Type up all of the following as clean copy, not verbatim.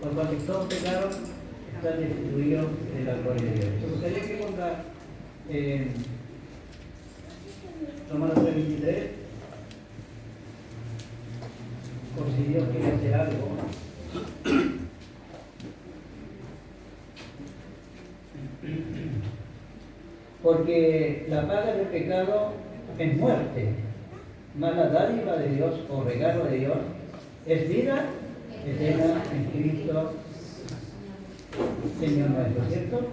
por cuanto todos pecaron, están destituidos de la gloria de Dios. Me gustaría que ponga Romanos 3:23, por si Dios quiere hacer algo. Porque la paga del pecado es muerte, mas la dádiva de Dios o regalo de Dios es vida eterna en Cristo Señor nuestro, ¿cierto?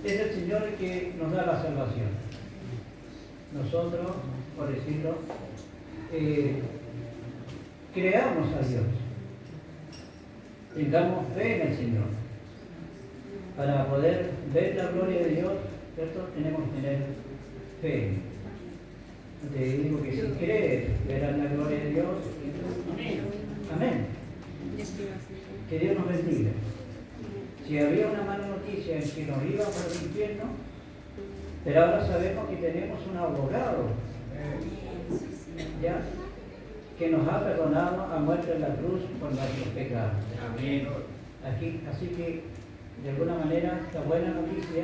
Es el Señor el que nos da la salvación. Nosotros, por decirlo, creamos a Dios, tengamos fe en el Señor. Para poder ver la gloria de Dios, ¿cierto? Tenemos que tener fe. Te digo que si crees, verás la gloria de Dios. Amén. Que Dios nos bendiga. Si había una mala noticia en que nos iba para el infierno, pero ahora sabemos que tenemos un abogado, ¿ya? Que nos ha perdonado a muerte en la cruz por nuestros pecados. Amén. Así que, de alguna manera, esta buena noticia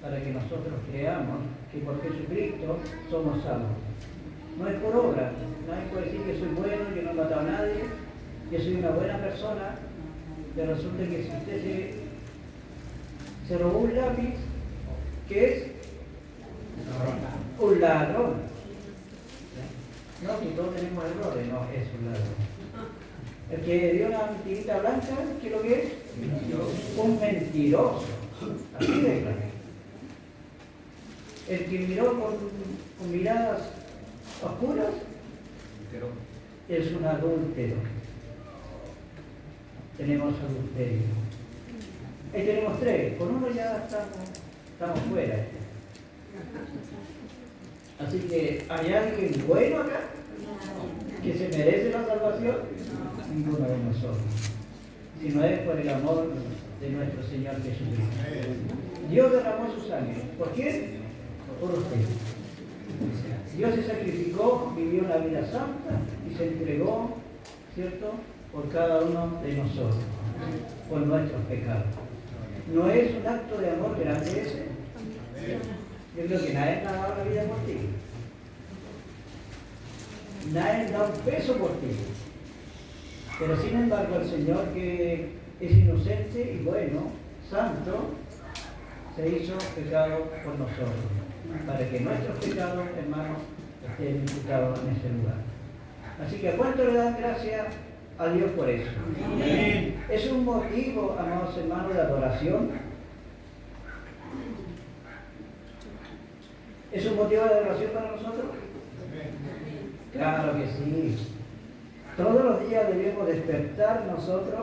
para que nosotros creamos que por Jesucristo somos salvos. No es por obra. Nadie puede decir que soy bueno, yo no he matado a nadie, yo soy una buena persona, pero resulta que si usted se robó un lápiz, ¿qué es? Un ladrón. No, que todos tenemos errores, no, es un ladrón. El que dio una mentirita blanca, ¿qué es lo que es? Un mentiroso. Así de claro. El que miró con miradas oscuras es un adúltero. Tenemos adulterio. Ahí tenemos 3. Con uno ya estamos fuera. Así que, ¿hay alguien bueno acá? ¿Que se merece la salvación? Ninguno de nosotros. Si no es por el amor de nuestro Señor Jesucristo. Dios derramó su sangre. ¿Por quién? Por usted. Dios se sacrificó, vivió una vida santa y se entregó, ¿cierto?, por cada uno de nosotros, por nuestros pecados. ¿No es un acto de amor grande ese? Yo creo que nadie ha dado la vida por ti. Nadie da un peso por ti. Pero sin embargo el Señor, que es inocente y bueno, santo, se hizo pecado por nosotros, para que nuestros pecados, hermanos, estén imputados en ese lugar. Así que ¿a cuánto le dan gracias a Dios por eso? Amén. ¿Es un motivo, amados hermanos, de adoración? ¿Es un motivo de adoración para nosotros? Claro que sí. Todos los días debemos despertar nosotros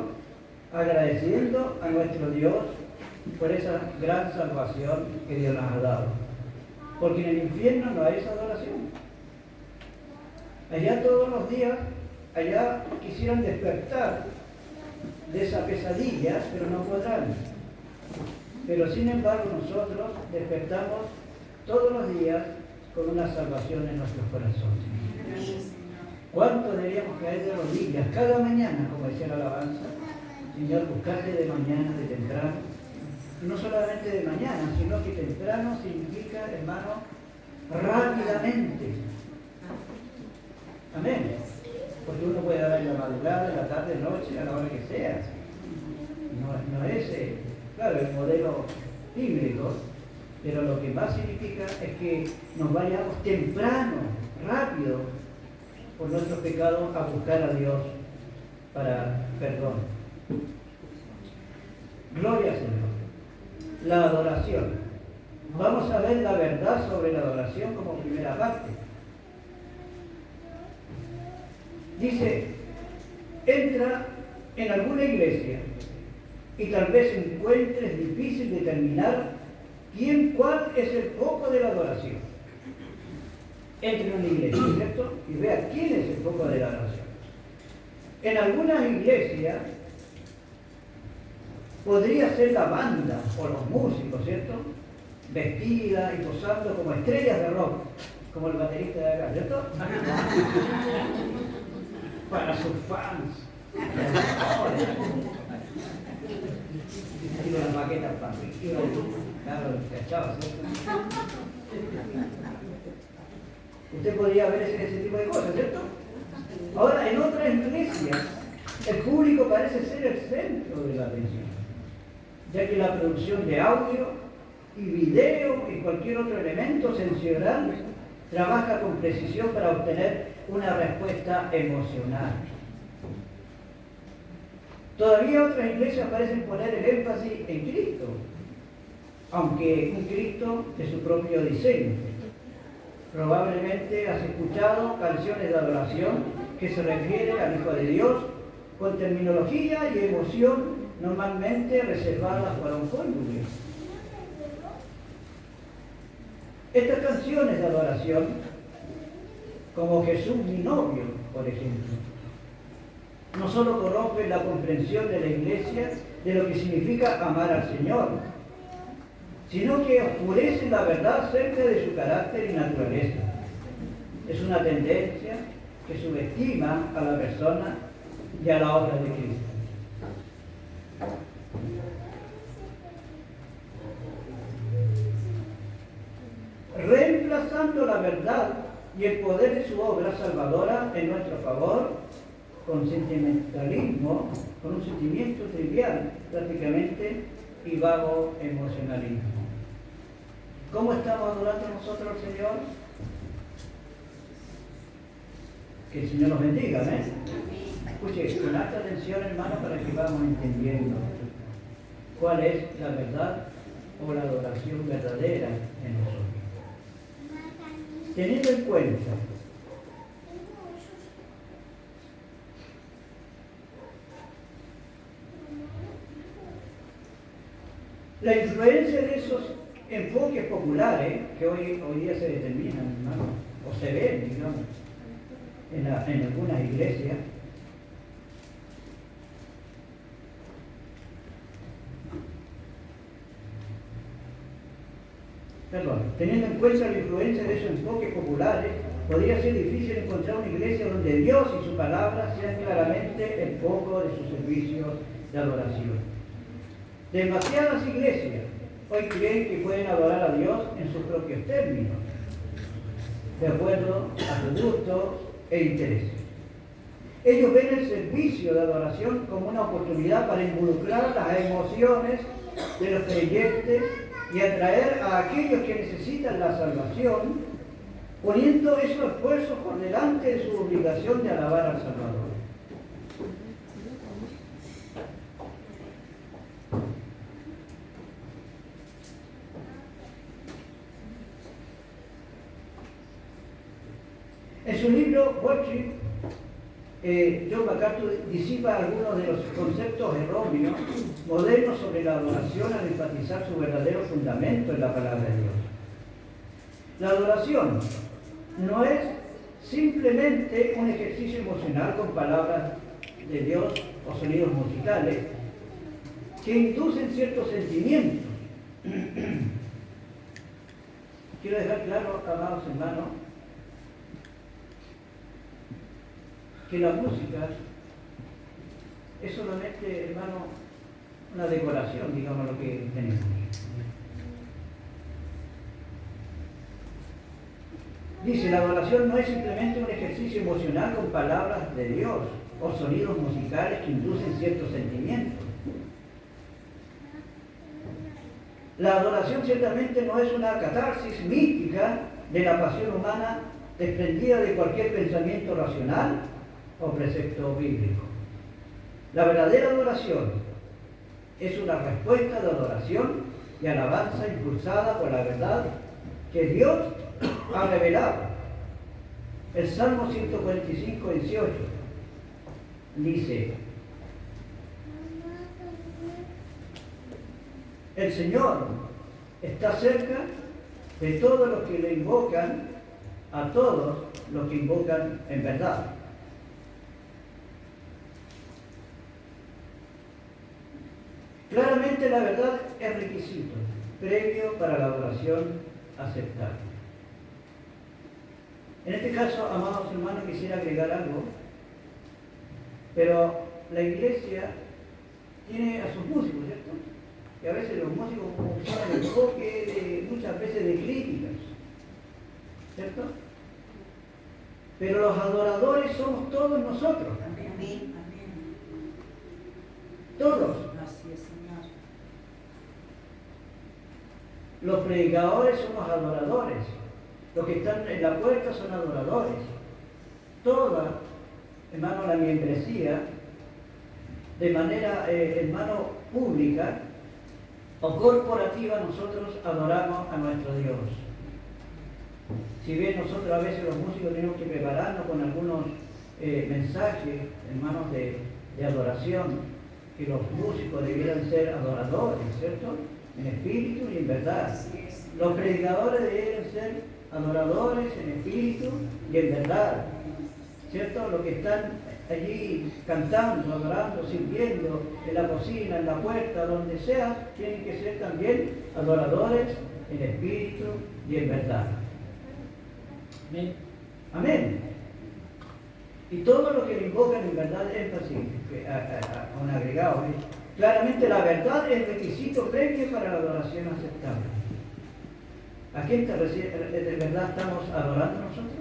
agradeciendo a nuestro Dios por esa gran salvación que Dios nos ha dado. Porque en el infierno no hay esa adoración. Allá todos los días, allá quisieran despertar de esa pesadilla, pero no podrán. Pero sin embargo nosotros despertamos todos los días con una salvación en nuestros corazones. ¿Cuánto deberíamos caer de rodillas cada mañana, como decía la alabanza? Señor, buscarte de mañana, de temprano. Y no solamente de mañana, sino que temprano significa, hermano, rápidamente. Amén. Porque uno puede dar en la madrugada, en la tarde, noche, a la hora que sea. No es, claro, el modelo bíblico, pero lo que más significa es que nos vayamos temprano, rápido, por nuestros pecados, a buscar a Dios para perdón. Gloria al Señor. La adoración. Vamos a ver la verdad sobre la adoración como primera parte. Dice, entra en alguna iglesia y tal vez encuentres difícil determinar cuál es el foco de la adoración. Entre en una iglesia, ¿cierto? Y vea quién es el foco de la adoración. En algunas iglesias podría ser la banda o los músicos, ¿cierto? Vestida y posando como estrellas de rock, como el baterista de acá, ¿cierto? Para sus fans. Digo las maquetas para claro, cachado, ¿cierto? Usted podría ver ese tipo de cosas, ¿cierto? Ahora, en otras iglesias, el público parece ser el centro de la atención, ya que la producción de audio y video y cualquier otro elemento sensorial trabaja con precisión para obtener una respuesta emocional. Todavía otras iglesias parecen poner el énfasis en Cristo, aunque un Cristo de su propio diseño. Probablemente has escuchado canciones de adoración que se refieren al Hijo de Dios con terminología y emoción normalmente reservadas para un cónyuge. Estas canciones de adoración, como Jesús mi novio, por ejemplo, no solo corrompen la comprensión de la iglesia de lo que significa amar al Señor, sino que oscurecen la verdad acerca de su carácter y naturaleza. Es una tendencia que subestima a la persona y a la obra de Cristo. Reemplazando la verdad y el poder de su obra salvadora en nuestro favor con sentimentalismo, con un sentimiento trivial prácticamente y vago emocionalismo. ¿Cómo estamos adorando nosotros al Señor? Que el Señor nos bendiga, ¿eh? Escuche, con alta atención, hermano, para que vamos entendiendo cuál es la verdad o la adoración verdadera en nosotros. Teniendo en cuenta la influencia de esos enfoques populares que hoy día se determinan, hermano, o se ven, digamos, en algunas iglesias, teniendo en cuenta la influencia de esos enfoques populares, podría ser difícil encontrar una iglesia donde Dios y su palabra sean claramente el foco de sus servicios de adoración. Demasiadas iglesias hoy creen que pueden adorar a Dios en sus propios términos, de acuerdo a sus gustos e intereses. Ellos ven el servicio de adoración como una oportunidad para involucrar las emociones de los creyentes y atraer a aquellos que necesitan la salvación, poniendo esos esfuerzos por delante de su obligación de alabar al Salvador. En su libro, Worship, John MacArthur disipa algunos de los conceptos erróneos modernos sobre la adoración al enfatizar su verdadero fundamento en la palabra de Dios. La adoración no es simplemente un ejercicio emocional con palabras de Dios o sonidos musicales que inducen ciertos sentimientos. Quiero dejar claro, amados hermanos, que la música es solamente, hermano, una decoración, digamos, lo que tenemos. Dice, la adoración no es simplemente un ejercicio emocional con palabras de Dios o sonidos musicales que inducen ciertos sentimientos. La adoración ciertamente no es una catarsis mística de la pasión humana desprendida de cualquier pensamiento racional o precepto bíblico. La verdadera adoración es una respuesta de adoración y alabanza impulsada por la verdad que Dios ha revelado. El Salmo 145, 18 dice: el Señor está cerca de todos los que le invocan, a todos los que invocan en verdad. Claramente la verdad es requisito previo para la adoración aceptable. En este caso, amados hermanos, quisiera agregar algo, pero la iglesia tiene a sus músicos, ¿cierto? Y a veces los músicos son el enfoque muchas veces de críticas, ¿cierto? Pero los adoradores somos todos nosotros. Amén. Todos. Así es, Señor. Los predicadores somos adoradores. Los que están en la puerta son adoradores. Toda, hermano, la membresía, de manera, hermano, pública o corporativa, nosotros adoramos a nuestro Dios. Si bien nosotros a veces los músicos tenemos que prepararnos con algunos mensajes, hermanos, de adoración, que los músicos debieran ser adoradores, ¿cierto? En espíritu y en verdad. Los predicadores debieran ser adoradores en espíritu y en verdad, ¿cierto? Los que están allí cantando, adorando, sirviendo, en la cocina, en la puerta, donde sea, tienen que ser también adoradores en espíritu y en verdad. Amén. Amén. Y todo lo que le invocan en verdad énfasis a un agregado. Claramente la verdad es requisito previo para la adoración aceptable. ¿A quién de verdad estamos adorando nosotros?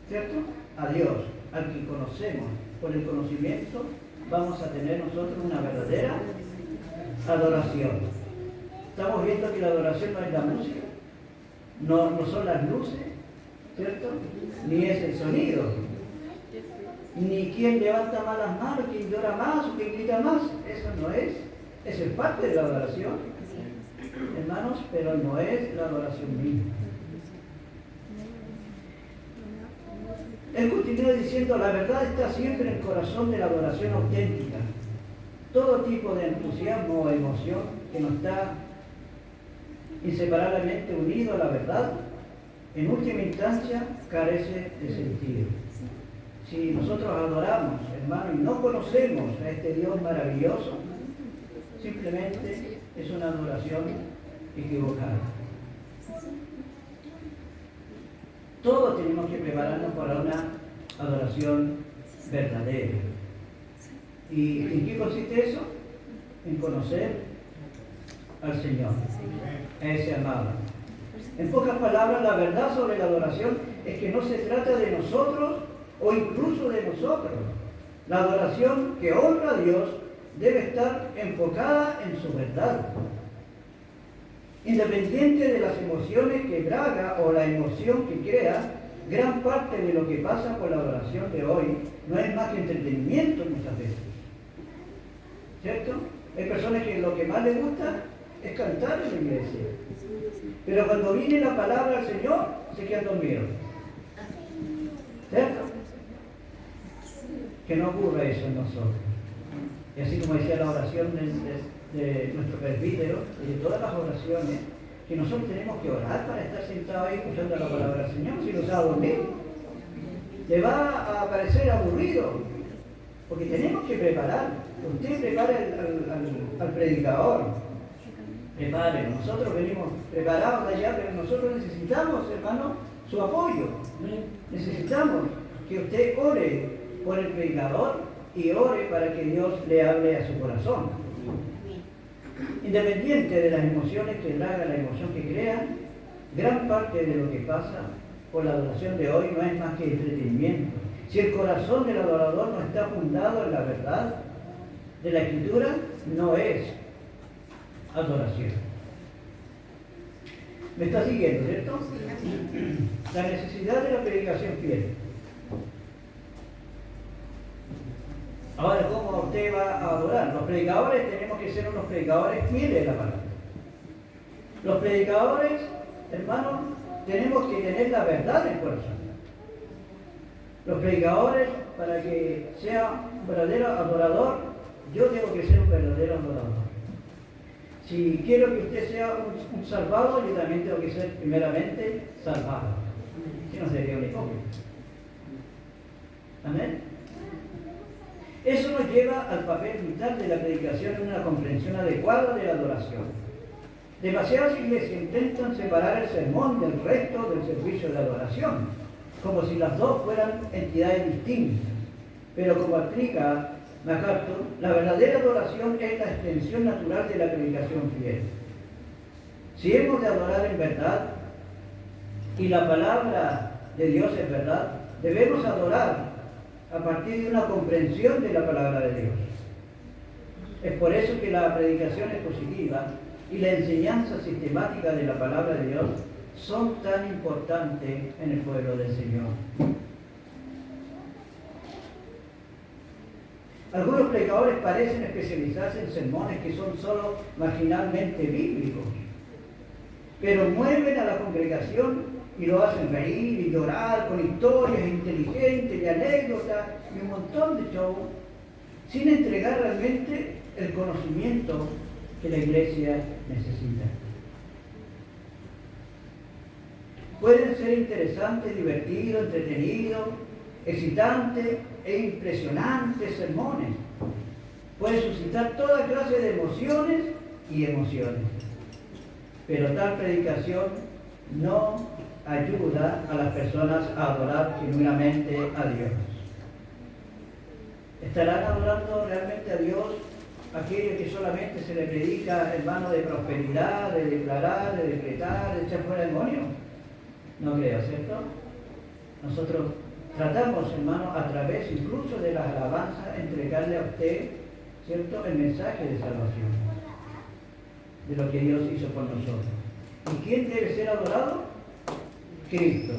¿Cierto? A Dios, al que conocemos. Por el conocimiento vamos a tener nosotros una verdadera adoración. Estamos viendo que la adoración no es la música, no son las luces, ¿cierto? Ni es el sonido, ni quién levanta más las manos, quién llora más o quién grita más. Eso no es. Eso es parte de la adoración, hermanos, pero no es la adoración misma. Él continúa diciendo, la verdad está siempre en el corazón de la adoración auténtica. Todo tipo de entusiasmo o emoción que no está inseparablemente unido a la verdad, en última instancia carece de sentido. Si nosotros adoramos, hermano, y no conocemos a este Dios maravilloso, simplemente es una adoración equivocada. Todos tenemos que prepararnos para una adoración verdadera. ¿Y en qué consiste eso? En conocer al Señor, a ese amado. En pocas palabras, la verdad sobre la adoración es que no se trata de nosotros o incluso de nosotros. La adoración que honra a Dios debe estar enfocada en su verdad. Independiente de las emociones que braga o la emoción que crea, gran parte de lo que pasa por la adoración de hoy no es más que entretenimiento muchas veces. ¿Cierto? Hay personas que lo que más les gusta es cantar en la iglesia. Pero cuando viene la palabra del Señor, se quedan dormidos. ¿Cierto? Que no ocurra eso en nosotros. Y así como decía la oración de nuestro presbítero, y de todas las oraciones, que nosotros tenemos que orar para estar sentados ahí escuchando la palabra del Señor. Si no se va a dormir, te va a parecer aburrido, porque tenemos que preparar. Usted prepara al predicador, prepárenlo. Nosotros venimos preparados de allá, pero nosotros necesitamos, hermano, su apoyo. Necesitamos que usted ore por el predicador y ore para que Dios le hable a su corazón. Independiente de las emociones que traga, la emoción que crea, gran parte de lo que pasa por la adoración de hoy no es más que entretenimiento. Si el corazón del adorador no está fundado en la verdad de la Escritura, no es adoración. ¿Me está siguiendo, cierto? La necesidad de la predicación fiel. Ahora, ¿cómo usted va a adorar? Los predicadores tenemos que ser unos predicadores fieles a la palabra. Los predicadores, hermanos, tenemos que tener la verdad en el corazón. Los predicadores, para que sea un verdadero adorador, yo tengo que ser un verdadero adorador. Si quiero que usted sea un salvado, yo también tengo que ser primeramente salvado. Si no sería un hipócrita. ¿Amén? Eso nos lleva al papel vital de la predicación en una comprensión adecuada de la adoración. Demasiadas iglesias intentan separar el sermón del resto del servicio de adoración. como si las dos fueran entidades distintas. Pero como explica MacArthur, la verdadera adoración es la extensión natural de la predicación fiel. Si hemos de adorar en verdad, y la palabra de Dios es verdad, debemos adorar a partir de una comprensión de la palabra de Dios. Es por eso que la predicación expositiva y la enseñanza sistemática de la palabra de Dios son tan importantes en el pueblo del Señor. Algunos predicadores parecen especializarse en sermones que son solo marginalmente bíblicos, pero mueven a la congregación y lo hacen reír y llorar con historias inteligentes y anécdotas y un montón de show, sin entregar realmente el conocimiento que la iglesia necesita. Pueden ser interesantes, divertidos, entretenidos, excitantes e impresionantes sermones. Pueden suscitar toda clase de emociones y emociones. Pero tal predicación no ayuda a las personas a adorar genuinamente a Dios. ¿Estarán adorando realmente a Dios aquellos que solamente se le predica, hermano, de prosperidad, de declarar, de decretar, de echar fuera demonios? No creo, ¿cierto? Nosotros tratamos, hermano, a través incluso de las alabanzas, entregarle a usted, ¿cierto?, el mensaje de salvación, de lo que Dios hizo por nosotros. ¿Y quién debe ser adorado? Cristo.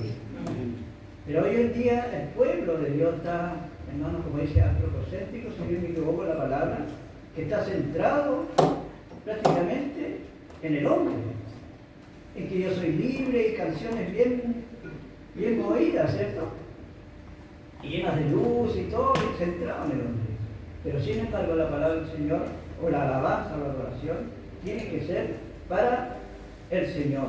Pero hoy en día el pueblo de Dios está, hermano, como dice, antropocéntrico, si yo me equivoco la palabra, que está centrado prácticamente en el hombre, en que yo soy libre y canciones bien movidas, ¿cierto? Y llenas de luz y todo, centrado en el hombre. Pero sin embargo la palabra del Señor, o la alabanza o la adoración, tiene que ser para el Señor.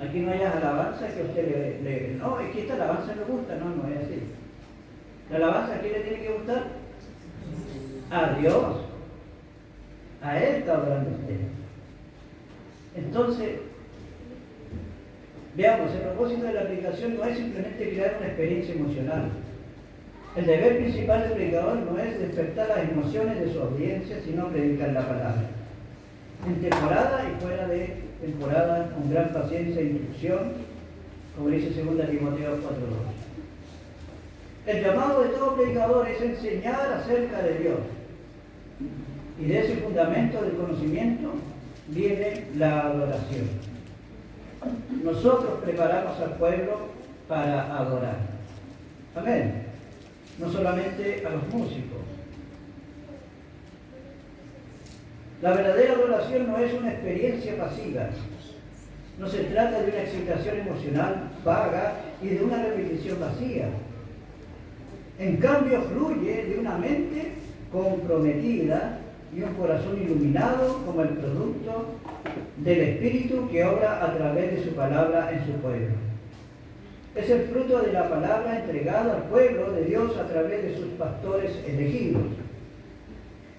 Aquí no hay alabanza que usted le no, es que esta alabanza me gusta, no es así. La alabanza, ¿a quién le tiene que gustar? A Dios. A Él está adorando usted. Entonces, veamos, el propósito de la predicación no es simplemente crear una experiencia emocional. El deber principal del predicador no es despertar las emociones de su audiencia, sino predicar la palabra. En temporada y fuera de temporada, con gran paciencia e instrucción, como dice 2 Timoteo 4:2. El llamado de todo predicador es enseñar acerca de Dios. Y de ese fundamento del conocimiento viene la adoración. Nosotros preparamos al pueblo para adorar. Amén. No solamente a los músicos. La verdadera adoración no es una experiencia pasiva. No se trata de una excitación emocional vaga y de una repetición vacía. En cambio, fluye de una mente comprometida y un corazón iluminado como el producto del Espíritu que obra a través de su palabra en su pueblo. Es el fruto de la palabra entregada al pueblo de Dios a través de sus pastores elegidos.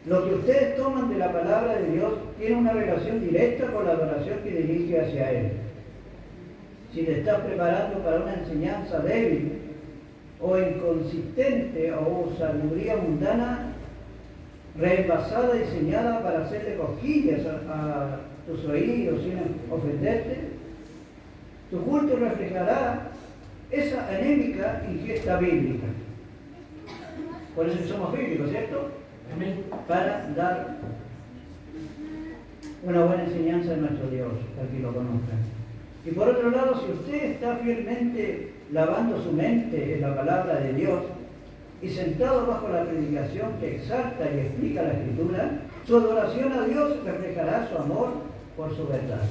Lo que ustedes toman de la palabra de Dios tiene una relación directa con la adoración que dirige hacia Él. Si te estás preparando para una enseñanza débil o inconsistente o sabiduría mundana, reembasada y diseñada para hacerle cosquillas a tus oídos sin ofenderte, tu culto reflejará esa anémica ingesta bíblica. Por eso somos bíblicos, ¿cierto? Amén. Para dar una buena enseñanza de nuestro Dios, para que lo conozcan. Y por otro lado, si usted está fielmente lavando su mente en la palabra de Dios y sentado bajo la predicación que exalta y explica la Escritura, su adoración a Dios reflejará su amor por su verdad.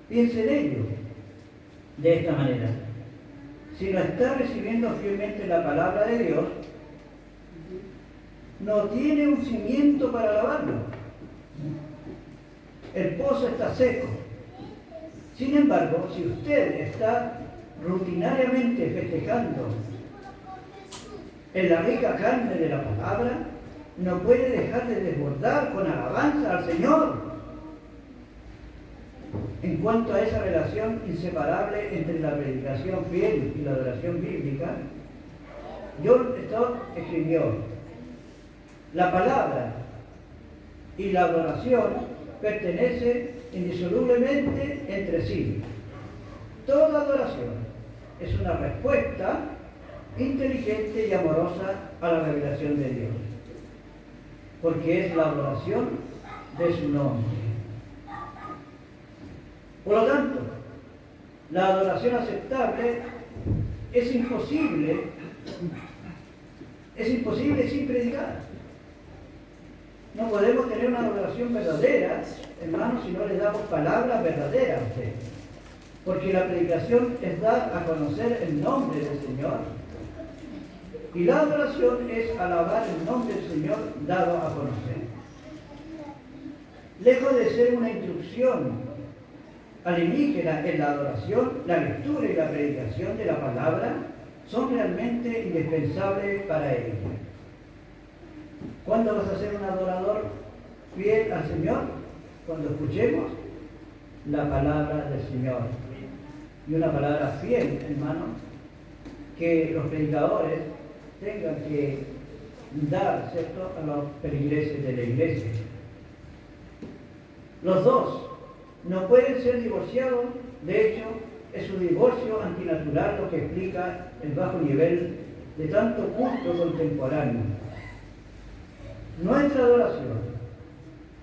Piense en ello de esta manera. Si no está recibiendo fielmente la palabra de Dios, no tiene un cimiento para alabarlo. El pozo está seco. Sin embargo, si usted está rutinariamente festejando en la rica carne de la palabra, no puede dejar de desbordar con alabanza al Señor. en cuanto a esa relación inseparable entre la predicación fiel y la adoración bíblica, John Stott escribió: la palabra y la adoración pertenecen indisolublemente entre sí. Toda adoración es una respuesta inteligente y amorosa a la revelación de Dios, porque es la adoración de su nombre. Por lo tanto, la adoración aceptable es imposible sin predicar. No podemos tener una adoración verdadera, hermanos, si no le damos palabras verdaderas a usted. Porque la predicación es dar a conocer el nombre del Señor. Y la adoración es alabar el nombre del Señor dado a conocer. Lejos de ser una instrucción alienígena en la adoración, la lectura y la predicación de la palabra son realmente indispensables para ella. ¿Cuándo vas a ser un adorador fiel al Señor? Cuando escuchemos la palabra del Señor. Y una palabra fiel, hermano, que los predicadores tengan que dar, ¿cierto?, a los feligreses de la iglesia. Los dos no pueden ser divorciados. De hecho, es un divorcio antinatural lo que explica el bajo nivel de tanto culto contemporáneo. Nuestra adoración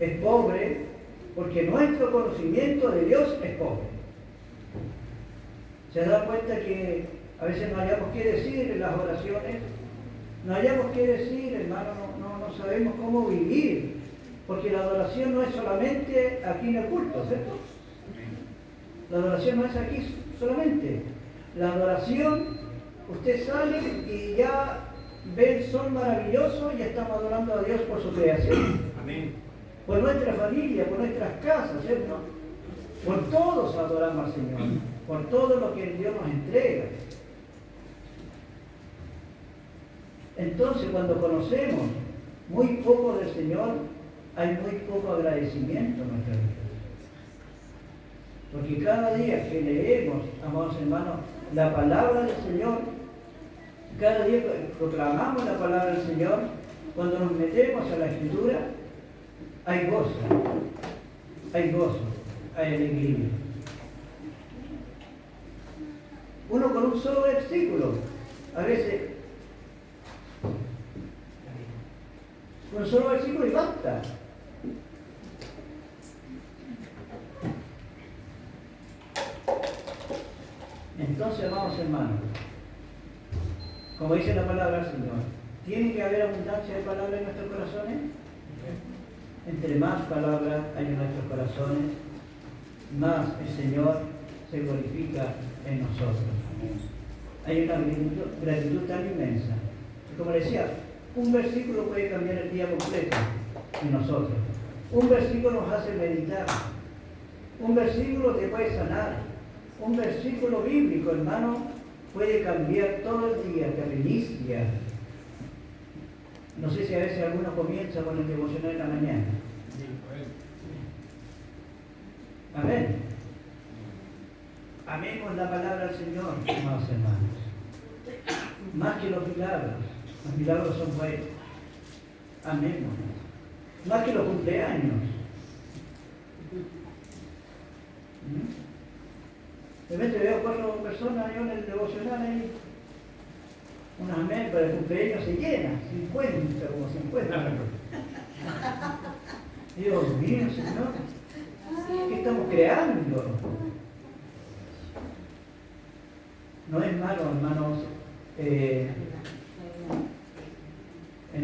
es pobre porque nuestro conocimiento de Dios es pobre. ¿Se da cuenta que a veces no hayamos qué decir en las oraciones? No hayamos qué decir, hermano, no sabemos cómo vivir, porque la adoración no es solamente aquí en el culto, ¿cierto? La adoración no es aquí solamente. La adoración, usted sale y ya ve el sol maravilloso y estamos adorando a Dios por su creación. Amén. Por nuestra familia, por nuestras casas, ¿cierto? Por todos adoramos al Señor, por todo lo que Dios nos entrega. Entonces, cuando conocemos muy poco del Señor, hay muy poco agradecimiento en nuestra vida. Porque cada día que leemos, amados hermanos, la palabra del Señor, cada día que proclamamos la palabra del Señor, cuando nos metemos a la Escritura, hay gozo, hay alegría. Uno con un solo versículo, a veces, con un solo versículo y basta. Entonces, amados hermanos, como dice la palabra del Señor, ¿tiene que haber abundancia de palabras en nuestros corazones? Entre más palabras hay en nuestros corazones, más el Señor se glorifica en nosotros. Hay una gratitud tan inmensa. Y como decía, un versículo puede cambiar el día completo en nosotros. Un versículo nos hace meditar. Un versículo te puede sanar. Un versículo bíblico, hermano, puede cambiar todo el día, te reinicia. No sé si a veces alguno comienza con el devocional en la mañana. Amén. Amemos la palabra del Señor, amados hermanos. Más que los milagros son buenos. Amemos. Más que los cumpleaños. De repente veo 4 personas yo en el devocional ahí. Unas amén, pero el cumpleaños se llena, 50, como 50. Dios mío, Señor, ¿qué estamos creando? No es malo, hermanos, en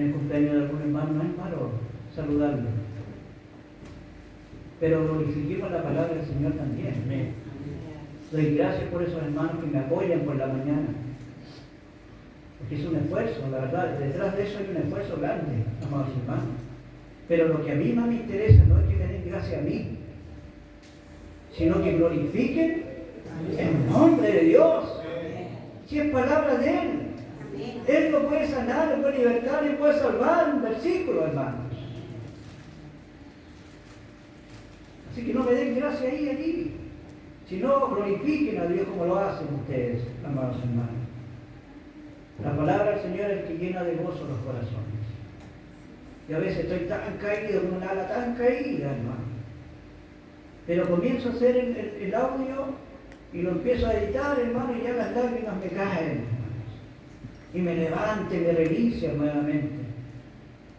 el cumpleaños de algún hermano, no es malo saludarlo. Pero glorifiquemos la palabra del Señor también. Amén. Doy gracias por esos hermanos que me apoyan por la mañana. Porque es un esfuerzo, la verdad. Detrás de eso hay un esfuerzo grande, amados hermanos. Pero lo que a mí más me interesa no es que me den gracias a mí, sino que glorifiquen el nombre de Dios. Si es palabra de Él. Él lo puede sanar, lo puede libertar, Él puede salvar. Un versículo, hermanos. Así que no me den gracias allí. sino glorifiquen a Dios como lo hacen ustedes, amados hermanos. La palabra del Señor es que llena de gozo los corazones. Y a veces estoy tan caído, con una ala tan caída, hermano. Pero comienzo a hacer el audio y lo empiezo a editar, hermano, y ya las lágrimas me caen, hermanos. Y me levanto y me reinicio nuevamente.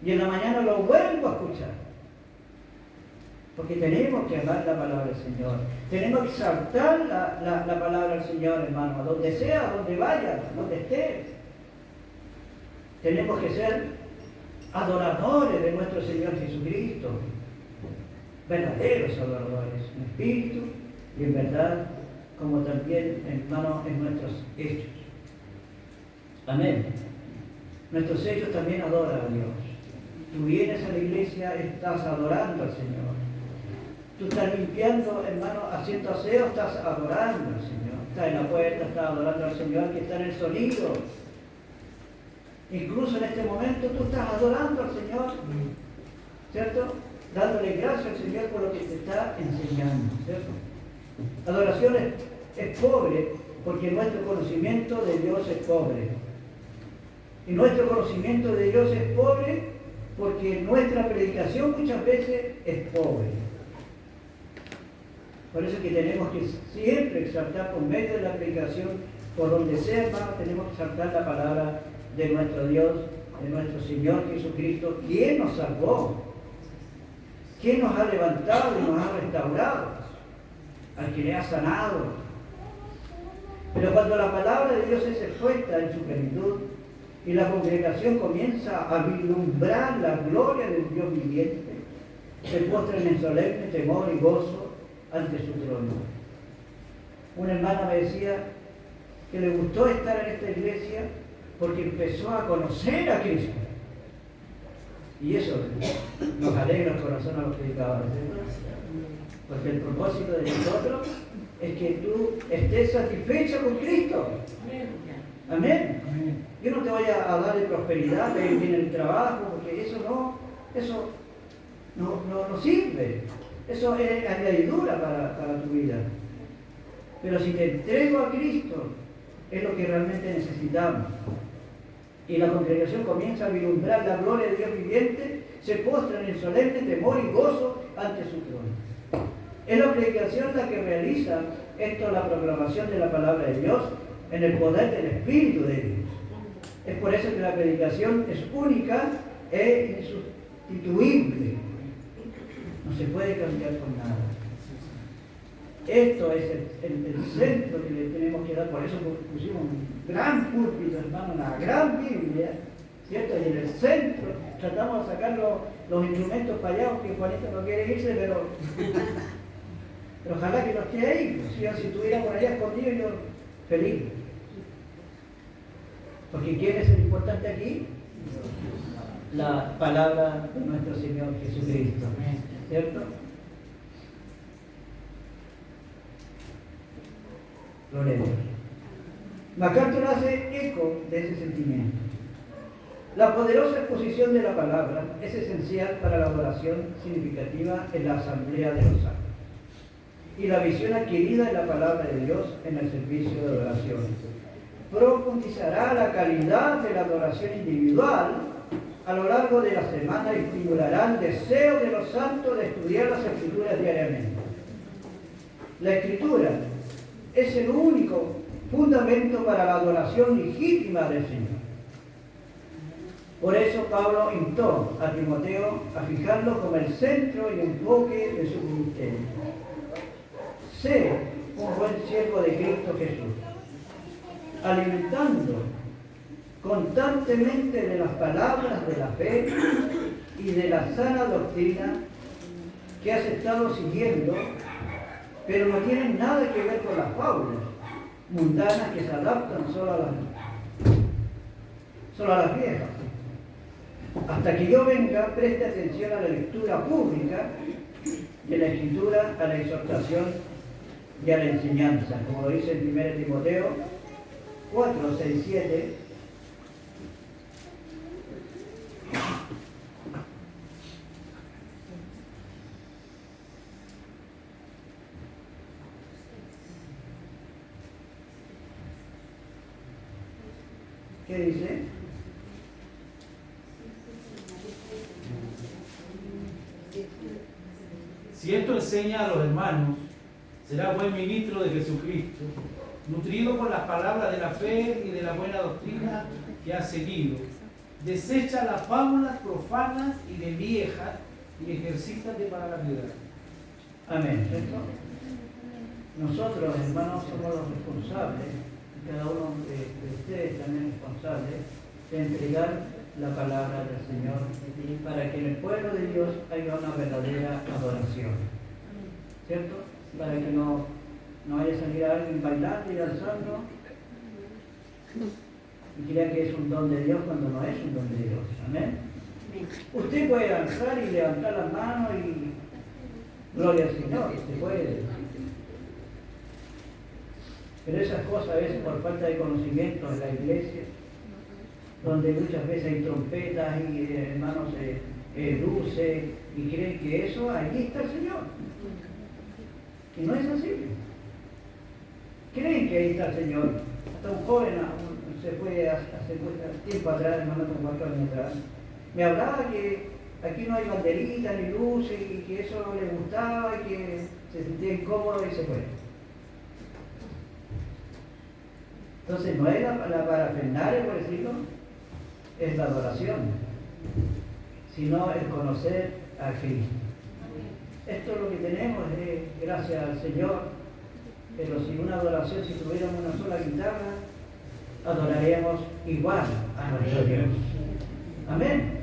Y en la mañana lo vuelvo a escuchar. Porque tenemos que amar la palabra del Señor. Tenemos que exaltar la palabra del Señor, hermano, a donde sea, a donde vaya, donde esté. Tenemos que ser adoradores de nuestro Señor Jesucristo. Verdaderos adoradores, en espíritu y en verdad, como también, hermano, en nuestros hechos. Amén. Nuestros hechos también adoran a Dios. Tú vienes a la iglesia, estás adorando al Señor. Tú estás limpiando, hermano, haciendo aseo, estás adorando al Señor. Estás en la puerta, estás adorando al Señor que está en el sonido. Incluso en este momento tú estás adorando al Señor, ¿cierto? Dándole gracias al Señor por lo que te está enseñando, ¿cierto? La adoración es pobre porque nuestro conocimiento de Dios es pobre. Y nuestro conocimiento de Dios es pobre porque nuestra predicación muchas veces es pobre. Por eso es que tenemos que siempre exaltar por medio de la predicación, por donde sea, hermano, tenemos que exaltar la palabra de nuestro Dios, de nuestro Señor Jesucristo, quien nos salvó, quien nos ha levantado y nos ha restaurado, al que le ha sanado. Pero cuando la palabra de Dios es expuesta en su plenitud y la congregación comienza a vislumbrar la gloria del Dios viviente, se postran en solemne temor y gozo ante su trono. Una hermana me decía que le gustó estar en esta iglesia porque empezó a conocer a Cristo. Y eso nos alegra el corazón a los predicadores. Porque el propósito de nosotros es que tú estés satisfecho con Cristo. Amén. Yo no te voy a dar de prosperidad, de ir bien el trabajo, porque eso no sirve. Eso es añadidura para tu vida. Pero si te entrego a Cristo, es lo que realmente necesitamos. Y la congregación comienza a vislumbrar la gloria de Dios viviente, se postran en solemne temor y gozo ante su trono. Es la predicación la que realiza esto, la proclamación de la palabra de Dios en el poder del Espíritu de Dios. Es por eso que la predicación es única e insustituible. No se puede cambiar con nada. Esto es el centro que le tenemos que dar. Por eso pusimos un gran púlpito, hermano, una gran Biblia, ¿cierto? Y en el centro tratamos de sacar los instrumentos para allá, aunque Juanito no quiere irse, pero ojalá que no esté ahí. Si estuviera por allá escondido, yo feliz. Porque ¿quién es el importante aquí? La palabra de nuestro Señor Jesucristo, ¿cierto? Gloria a Dios. MacArthur hace eco de ese sentimiento. La poderosa exposición de la palabra es esencial para la adoración significativa en la asamblea de los santos y la visión adquirida en la palabra de Dios en el servicio de adoración profundizará la calidad de la adoración individual a lo largo de la semana y estimulará el deseo de los santos de estudiar las Escrituras diariamente. La Escritura es el único fundamento para la adoración legítima del Señor. Por eso Pablo instó a Timoteo a fijarlo como el centro y enfoque de su ministerio. Sé un buen siervo de Cristo Jesús, alimentando constantemente de las palabras de la fe y de la sana doctrina que has estado siguiendo, pero no tienen nada que ver con las fábulas mundanas que se adaptan solo a las viejas. Hasta que yo venga, preste atención a la lectura pública de la Escritura, a la exhortación y a la enseñanza, como lo dice en 1 Timoteo 4, 6, 7. ¿Qué dice? Si esto enseña a los hermanos, será buen ministro de Jesucristo, nutrido con las palabras de la fe y de la buena doctrina que ha seguido. Desecha las fábulas profanas y de viejas y ejercítate para la piedad. Amén. ¿Cierto? Nosotros, hermanos, somos los responsables, y cada uno de ustedes también es responsable, de entregar la palabra del Señor para que en el pueblo de Dios haya una verdadera adoración. ¿Cierto? Para que no vaya a salir alguien bailando y danzando y crea que es un don de Dios cuando no es un don de Dios. Amén. Usted puede danzar y levantar las manos y gloria al Señor, se puede. Pero esas cosas a veces por falta de conocimiento en la iglesia, donde muchas veces hay trompetas y hermanos luces y creen que eso, allí está el Señor. Y no es así. Creen que ahí está el Señor. Hasta un joven se fue hace tiempo atrás, hermano, como 4 años atrás, me hablaba que aquí no hay banderitas ni luces y que eso no le gustaba y que se sentía incómodo y se fue. Entonces no es la parafernalia, por decirlo, es la adoración, sino el conocer a Cristo. Esto es lo que tenemos, gracias al Señor, pero si una adoración, si tuviéramos una sola guitarra, adoraríamos igual a nuestro Dios. Amén.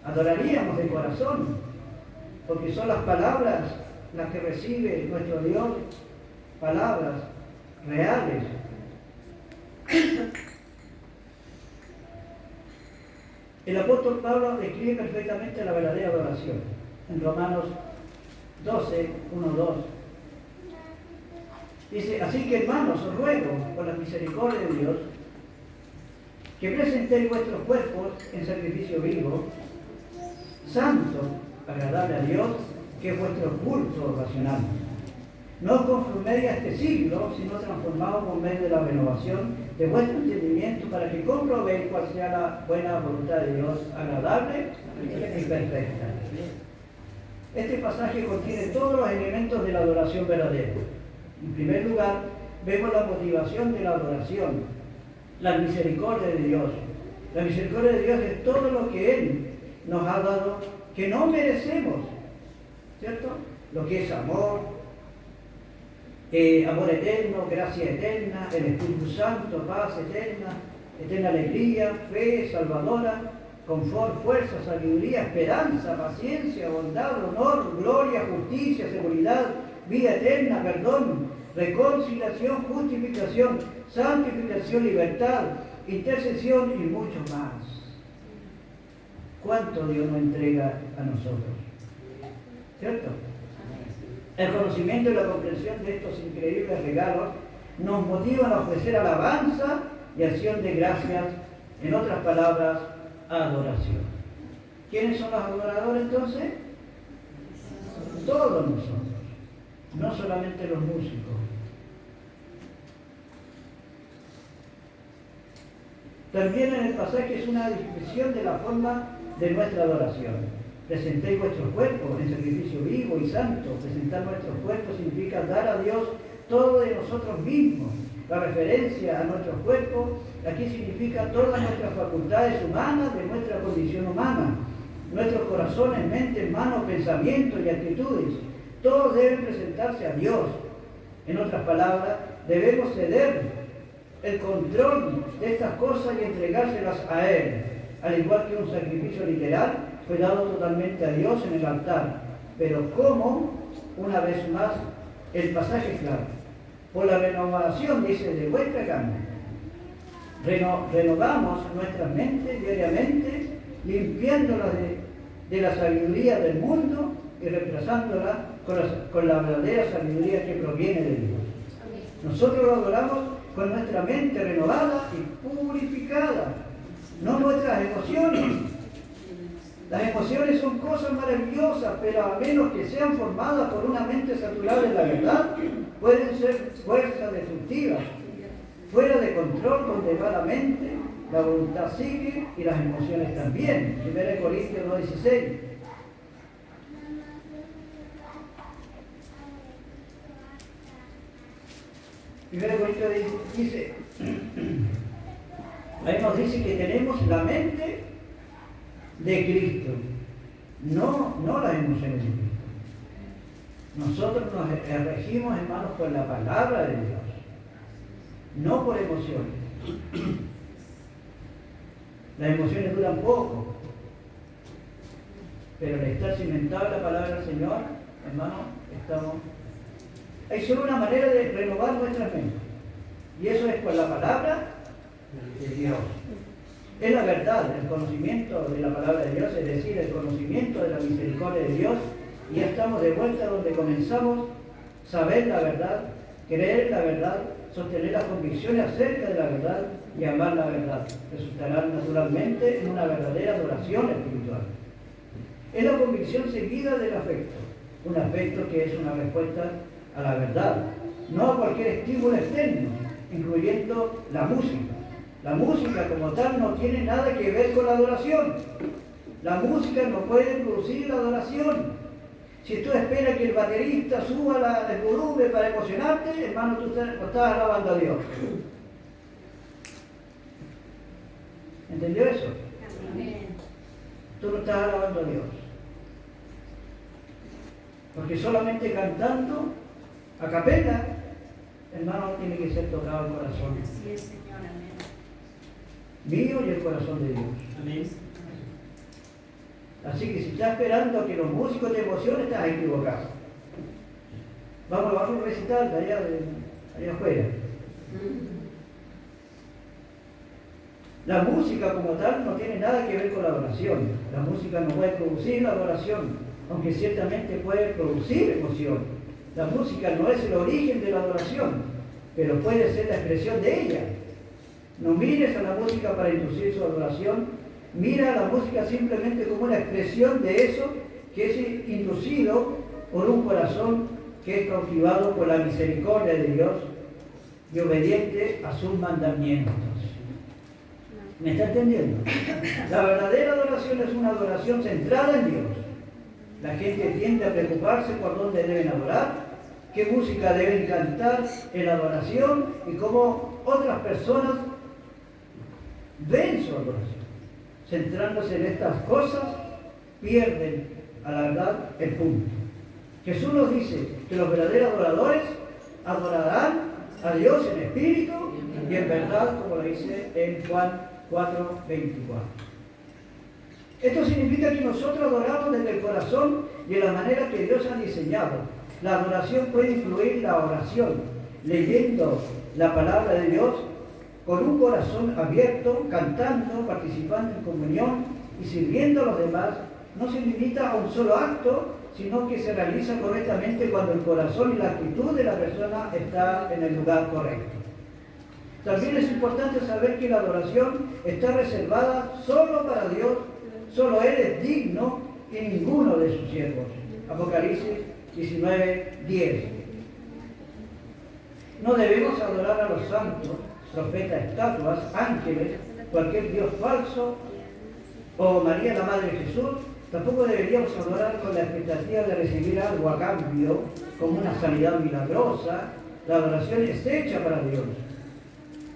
Adoraríamos de corazón, porque son las palabras las que recibe nuestro Dios, palabras reales. El apóstol Pablo describe perfectamente la verdadera adoración. En Romanos 12, 1, 2. Dice, así que hermanos, os ruego, por la misericordia de Dios, que presentéis vuestros cuerpos en sacrificio vivo, santo, agradable a Dios, que es vuestro culto racional. No os conforméis a este siglo, sino transformaos por medio de la renovación de vuestro entendimiento, para que comprobéis cuál sea la buena voluntad de Dios, agradable y perfecta. Este pasaje contiene todos los elementos de la adoración verdadera. En primer lugar, vemos la motivación de la adoración, la misericordia de Dios. La misericordia de Dios es todo lo que Él nos ha dado, que no merecemos, ¿cierto? Lo que es amor, amor eterno, gracia eterna, el Espíritu Santo, paz eterna, eterna alegría, fe salvadora, confort, fuerza, sabiduría, esperanza, paciencia, bondad, honor, gloria, justicia, seguridad, vida eterna, perdón, reconciliación, justificación, santificación, libertad, intercesión y mucho más. ¿Cuánto Dios nos entrega a nosotros? ¿Cierto? El conocimiento y la comprensión de estos increíbles regalos nos motivan a ofrecer alabanza y acción de gracias, en otras palabras, adoración. ¿Quiénes son los adoradores entonces? Todos nosotros, no solamente los músicos. También en el pasaje es una descripción de la forma de nuestra adoración. Presentéis vuestros cuerpos en sacrificio vivo y santo. Presentar nuestros cuerpos significa dar a Dios todo de nosotros mismos. La referencia a nuestros cuerpos aquí significa todas nuestras facultades humanas de nuestra condición humana. Nuestros corazones, mentes, manos, pensamientos y actitudes, todos deben presentarse a Dios. En otras palabras, debemos ceder el control de estas cosas y entregárselas a Él, al igual que un sacrificio literal fue dado totalmente a Dios en el altar. Pero ¿cómo? Una vez más, el pasaje es claro. Por la renovación, dice, de vuestra carne. Renovamos nuestras mentes diariamente, limpiándolas de la sabiduría del mundo y reemplazándola con la verdadera sabiduría que proviene de Dios. Nosotros lo adoramos con nuestra mente renovada y purificada, no nuestras emociones. Las emociones son cosas maravillosas, pero a menos que sean formadas por una mente saturada en la verdad, pueden ser fuerzas destructivas. Fuera de control, donde va la mente, la voluntad sigue y las emociones también. 1 Corintios 2:16. Primero Corintios dice, ahí nos dice que tenemos la mente de Cristo, no las emociones de Cristo. Nosotros nos regimos, hermanos, por la palabra de Dios, no por emociones. Las emociones duran poco, pero al estar cimentado en la palabra del Señor, hermanos, hay solo una manera de renovar nuestra mente, y eso es por la palabra de Dios. Es la verdad, el conocimiento de la palabra de Dios, es decir, el conocimiento de la misericordia de Dios, y ya estamos de vuelta donde comenzamos a saber la verdad, creer la verdad, sostener las convicciones acerca de la verdad y amar la verdad. Resultará naturalmente en una verdadera adoración espiritual. Es la convicción seguida del afecto, un afecto que es una respuesta a la verdad, no a cualquier estímulo externo, incluyendo la música. La música como tal no tiene nada que ver con la adoración. La música no puede producir la adoración. Si tú esperas que el baterista suba el volumen para emocionarte, hermano, tú estás alabando a Dios. ¿Entendió eso? Amén. Tú no estás alabando a Dios. Porque solamente cantando a capela, hermano, tiene que ser tocado el corazón. Así es, Señor, amén. Mío y el corazón de Dios. Amén. Así que si estás esperando a que los músicos te emocionen, estás equivocado. Vamos a un recital de allá afuera. La música como tal no tiene nada que ver con la adoración. La música no puede producir la adoración, aunque ciertamente puede producir emoción. La música no es el origen de la adoración, pero puede ser la expresión de ella. No mires a la música para inducir su adoración. Mira a la música simplemente como una expresión de eso que es inducido por un corazón que es cautivado por la misericordia de Dios y obediente a sus mandamientos. ¿Me está entendiendo? La verdadera adoración es una adoración centrada en Dios. La gente tiende a preocuparse por dónde deben adorar, qué música deben cantar en la adoración y cómo otras personas ven su adoración. Centrándose en estas cosas, pierden a la verdad el punto. Jesús nos dice que los verdaderos adoradores adorarán a Dios en espíritu y en verdad, como lo dice en Juan 4:24. Esto significa que nosotros adoramos desde el corazón y de la manera que Dios ha diseñado. La adoración puede incluir la oración, leyendo la palabra de Dios con un corazón abierto, cantando, participando en comunión y sirviendo a los demás. No se limita a un solo acto, sino que se realiza correctamente cuando el corazón y la actitud de la persona está en el lugar correcto. También es importante saber que la adoración está reservada solo para Dios, solo Él es digno y ninguno de sus siervos. Apocalipsis 19:10. No debemos adorar a los santos, profetas, estatuas, ángeles, cualquier dios falso o María la Madre de Jesús. Tampoco deberíamos adorar con la expectativa de recibir algo a cambio, como una sanidad milagrosa. La adoración es hecha para Dios,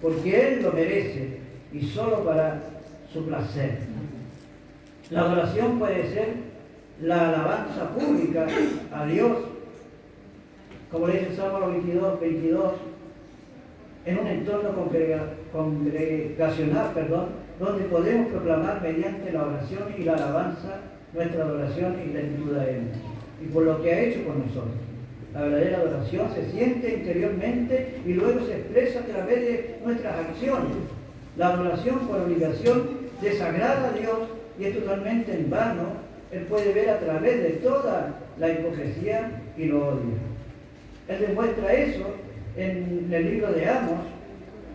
porque Él lo merece y solo para su placer. La adoración puede ser la alabanza pública a Dios, como le dice el Salmo 22, en un entorno congregacional, donde podemos proclamar mediante la oración y la alabanza nuestra adoración y gratitud a Él, y por lo que ha hecho con nosotros. La verdadera adoración se siente interiormente y luego se expresa a través de nuestras acciones. La adoración por obligación desagrada a Dios y es totalmente en vano. Él puede ver a través de toda la hipocresía y lo odia. Él demuestra eso en el libro de Amos,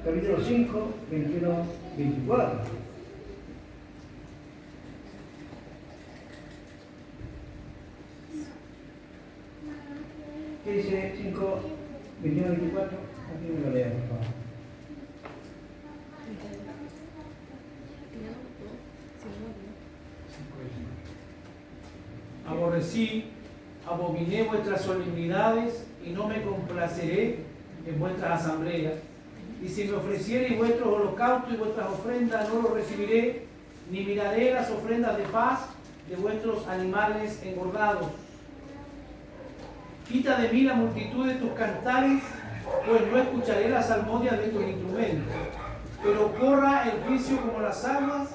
capítulo 5, 21-24. ¿Qué dice 5, 21, 24? Aquí me lo leo, por favor. aborrecí, abominé vuestras solemnidades y no me complaceré en vuestras asambleas. Y si me ofreciereis vuestros holocaustos y vuestras ofrendas, no los recibiré, ni miraré las ofrendas de paz de vuestros animales engordados. Quita de mí la multitud de tus cantares, pues no escucharé las salmodias de tus instrumentos. Pero corra el juicio como las aguas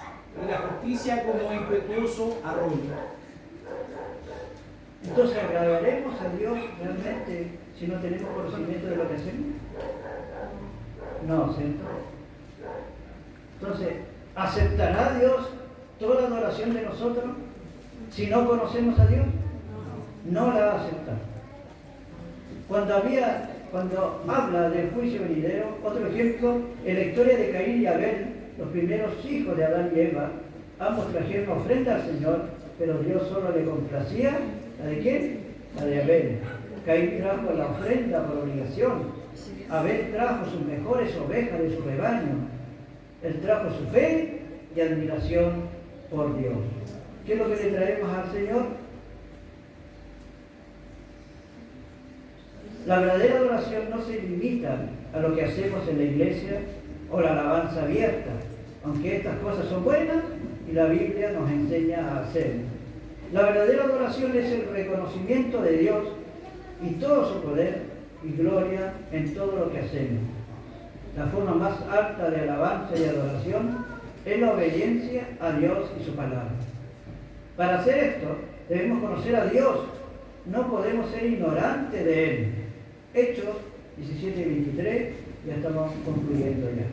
y la justicia como impetuoso arroyo. Entonces, ¿agradaremos a Dios realmente si no tenemos conocimiento de lo que hacemos? No, ¿cierto? Entonces, ¿aceptará Dios toda la adoración de nosotros si no conocemos a Dios? No la va a aceptar. Cuando habla del juicio venidero, otro ejemplo, en la historia de Caín y Abel, los primeros hijos de Adán y Eva, ambos trajeron ofrenda al Señor, pero Dios solo le complacía, ¿la de quién? La de Abel. Caín trajo la ofrenda por obligación, Abel trajo sus mejores ovejas de su rebaño, él trajo su fe y admiración por Dios. ¿Qué es lo que le traemos al Señor? La verdadera adoración no se limita a lo que hacemos en la iglesia o la alabanza abierta, aunque estas cosas son buenas y la Biblia nos enseña a hacer. La verdadera adoración es el reconocimiento de Dios y todo su poder y gloria en todo lo que hacemos. La forma más alta de alabanza y adoración es la obediencia a Dios y su palabra. Para hacer esto, debemos conocer a Dios. No podemos ser ignorantes de Él. Hechos 17 y 23, ya estamos concluyendo ya.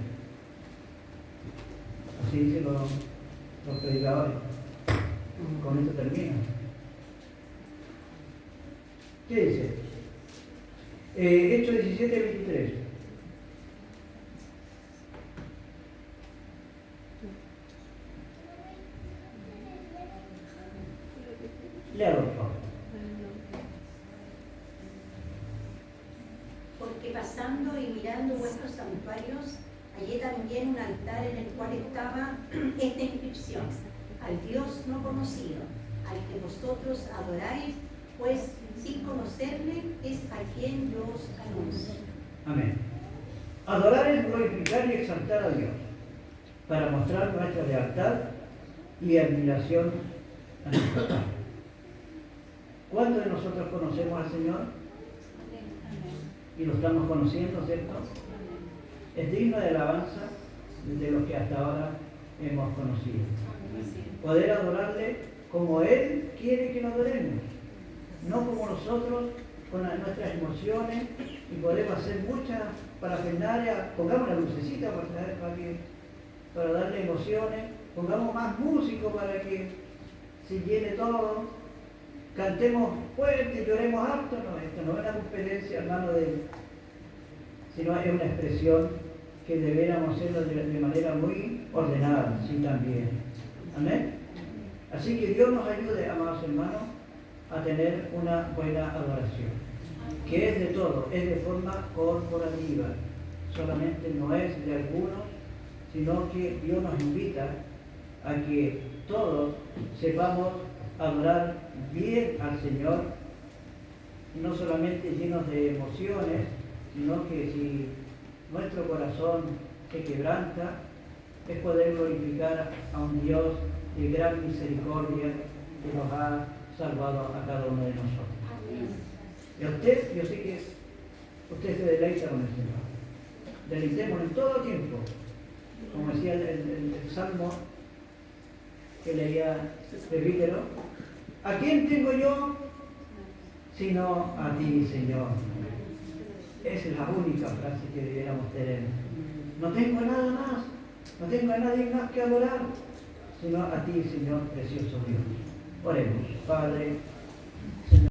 Así dicen los predicadores. Con esto termina. ¿Qué dice? Hechos 17 y 23. Léalo, por favor. Porque pasando y mirando vuestros santuarios, hallé también un altar en el cual estaba esta inscripción: al Dios no conocido, al que vosotros adoráis, pues sin conocerle es a quien yo os anuncio. Amén. Adorar es glorificar y exaltar a Dios, para mostrar nuestra lealtad y admiración a nuestro Padre. ¿Cuántos de nosotros conocemos al Señor? Y lo estamos conociendo, ¿cierto? Es digno de alabanza de los que hasta ahora hemos conocido. Poder adorarle como Él quiere que lo adoremos, no como nosotros con nuestras emociones, y podemos hacer muchas parafernalias. Pongamos la lucecita para darle emociones, pongamos más músicos para que se llene todo. Cantemos fuerte, lloremos harto. No, esto no es una competencia, hermano, sino es una expresión que deberíamos hacerlo de manera muy ordenada, sí, también. Amén. Así que Dios nos ayude, amados hermanos, a tener una buena adoración, que es de todo, es de forma corporativa, solamente no es de algunos, sino que Dios nos invita a que todos sepamos adorar bien al Señor, y no solamente llenos de emociones, sino que si nuestro corazón se quebranta, es poder glorificar a un Dios de gran misericordia que nos ha salvado a cada uno de nosotros. Y a usted, yo sé que usted se deleita con el Señor. Deleitémonos en todo tiempo. Como decía el Salmo que leía Presbítero: ¿a quién tengo yo sino a ti, Señor? Esa es la única frase que debiéramos tener. No tengo nada más, no tengo a nadie más que adorar, sino a ti, Señor, precioso Dios. Oremos. Padre,